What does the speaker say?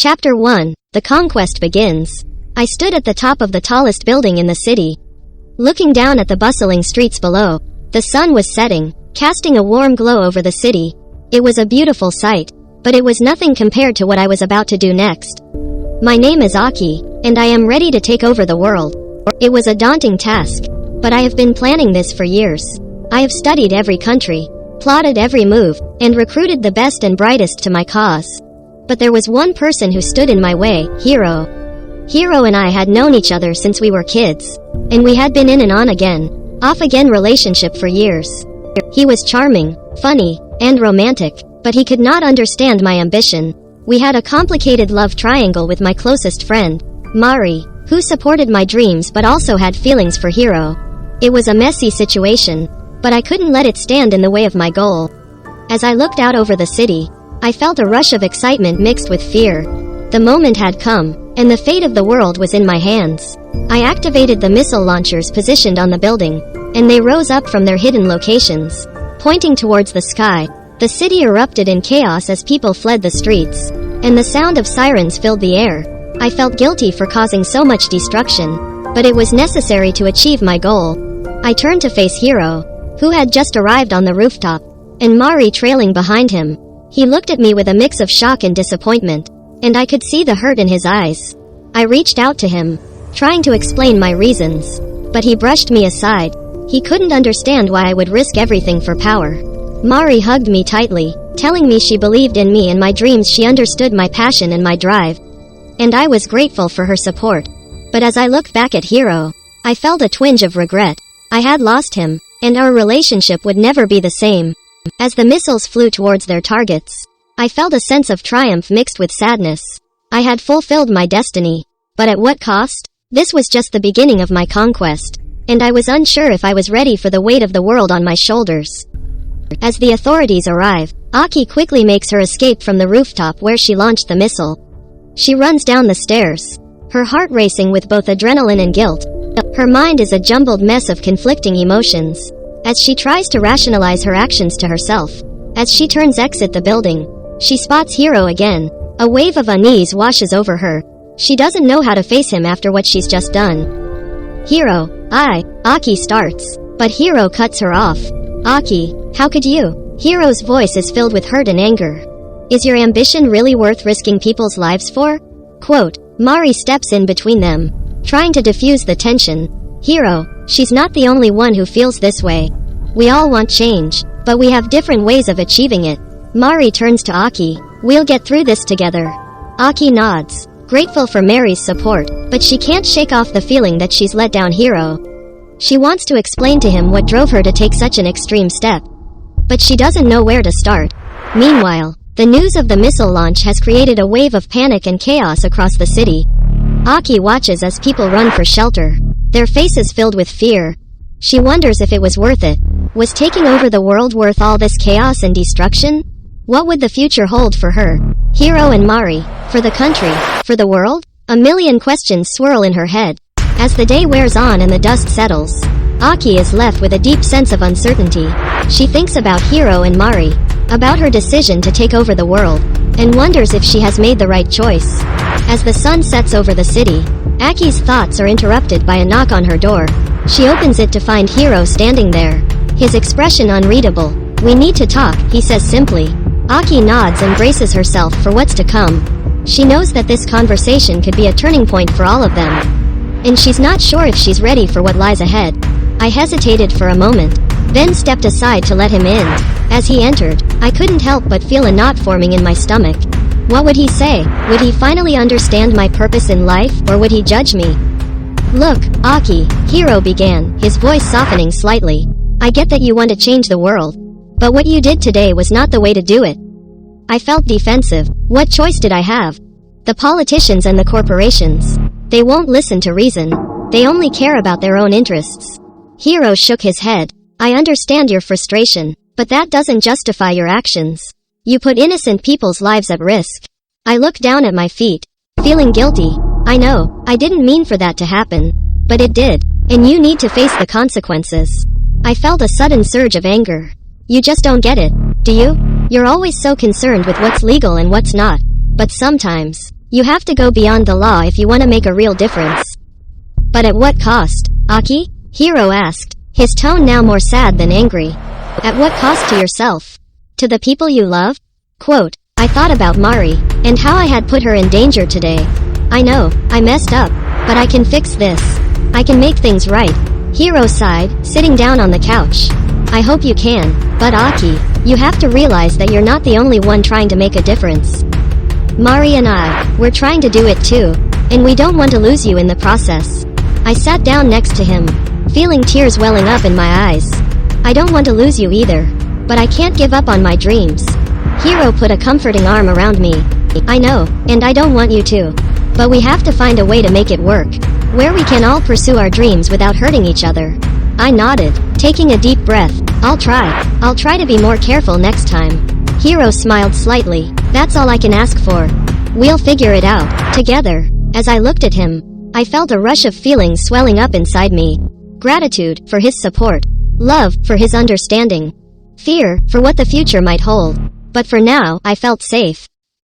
Chapter 1. The Conquest Begins. I stood at the top of the tallest building in the city. Looking down at the bustling streets below, the sun was setting, casting a warm glow over the city. It was a beautiful sight, but it was nothing compared to what I was about to do next. My name is Aki, and I am ready to take over the world. It was a daunting task, but I have been planning this for years. I have studied every country, plotted every move, and recruited the best and brightest to my cause. But there was one person who stood in my way, Hiro. Hiro and I had known each other since we were kids, and we had been in and on again, off again relationship for years. He was charming, funny, and romantic, but he could not understand my ambition. We had a complicated love triangle with my closest friend, Mari, who supported my dreams but also had feelings for Hiro. It was a messy situation, but I couldn't let it stand in the way of my goal. As I looked out over the city, I felt a rush of excitement mixed with fear. The moment had come, and the fate of the world was in my hands. I activated the missile launchers positioned on the building, and they rose up from their hidden locations, pointing towards the sky. The city erupted in chaos as people fled the streets, and the sound of sirens filled the air. I felt guilty for causing so much destruction, but it was necessary to achieve my goal. I turned to face Hiro, who had just arrived on the rooftop, and Mari trailing behind him. He looked at me with a mix of shock and disappointment, and I could see the hurt in his eyes. I reached out to him, trying to explain my reasons, but he brushed me aside. He couldn't understand why I would risk everything for power. Mari hugged me tightly, telling me she believed in me and my dreams. She understood my passion and my drive, and I was grateful for her support. But as I looked back at Hiro, I felt a twinge of regret. I had lost him, and our relationship would never be the same. As the missiles flew towards their targets, I felt a sense of triumph mixed with sadness. I had fulfilled my destiny, but at what cost? This was just the beginning of my conquest, and I was unsure if I was ready for the weight of the world on my shoulders. As the authorities arrive, Aki quickly makes her escape from the rooftop where she launched the missile. She runs down the stairs, her heart racing with both adrenaline and guilt. Her mind is a jumbled mess of conflicting emotions, as she tries to rationalize her actions to herself. As she turns exit the building, she spots Hiro again. A wave of unease washes over her. She doesn't know how to face him after what she's just done. Hiro, Aki starts, but Hiro cuts her off. Aki, how could you? Hiro's voice is filled with hurt and anger. Is your ambition really worth risking people's lives for? Quote, Mari steps in between them, trying to diffuse the tension. Hiro, she's not the only one who feels this way. We all want change, but we have different ways of achieving it. Mari turns to Aki. We'll get through this together. Aki nods, grateful for Mari's support, but she can't shake off the feeling that she's let down Hiro. She wants to explain to him what drove her to take such an extreme step, but she doesn't know where to start. Meanwhile, the news of the missile launch has created a wave of panic and chaos across the city. Aki watches as people run for shelter, their faces filled with fear. She wonders if it was worth it. Was taking over the world worth all this chaos and destruction? What would the future hold for her, Hiro and Mari, for the country, for the world? A million questions swirl in her head. As the day wears on and the dust settles, Aki is left with a deep sense of uncertainty. She thinks about Hiro and Mari, about her decision to take over the world, and wonders if she has made the right choice. As the sun sets over the city, Aki's thoughts are interrupted by a knock on her door. She opens it to find Hiro standing there, his expression unreadable. We need to talk, he says simply. Aki nods and braces herself for what's to come. She knows that this conversation could be a turning point for all of them, and she's not sure if she's ready for what lies ahead. I hesitated for a moment, then stepped aside to let him in. As he entered, I couldn't help but feel a knot forming in my stomach. What would he say? Would he finally understand my purpose in life, or would he judge me? Look, Aki, Hiro began, his voice softening slightly. I get that you want to change the world, but what you did today was not the way to do it. I felt defensive. What choice did I have? The politicians and the corporations, they won't listen to reason. They only care about their own interests. Hiro shook his head. I understand your frustration, but that doesn't justify your actions. You put innocent people's lives at risk. I looked down at my feet, feeling guilty. I know, I didn't mean for that to happen, but it did, and you need to face the consequences. I felt a sudden surge of anger. You just don't get it, do you? You're always so concerned with what's legal and what's not. But sometimes, You have to go beyond the law if you want to make a real difference. But at what cost, Aki? Hiro asked, his tone now more sad than angry. At what cost to yourself? To the people you love? Quote, I thought about Mari, and how I had put her in danger today. I know, I messed up, but I can fix this. I can make things right. Hiro sighed, sitting down on the couch. I hope you can, but Aki, you have to realize that you're not the only one trying to make a difference. Mari and we're trying to do it too, and we don't want to lose you in the process. I sat down next to him, feeling tears welling up in my eyes. I don't want to lose you either, but I can't give up on my dreams. Hiro put a comforting arm around me. I know, and I don't want you to. But we have to find a way to make it work, where we can all pursue our dreams without hurting each other. I nodded, taking a deep breath. I'll try to be more careful next time. Hiro smiled slightly. That's all I can ask for. We'll figure it out, together. As I looked at him, I felt a rush of feelings swelling up inside me. Gratitude, for his support. Love, for his understanding. Fear, for what the future might hold. But for now, I felt safe.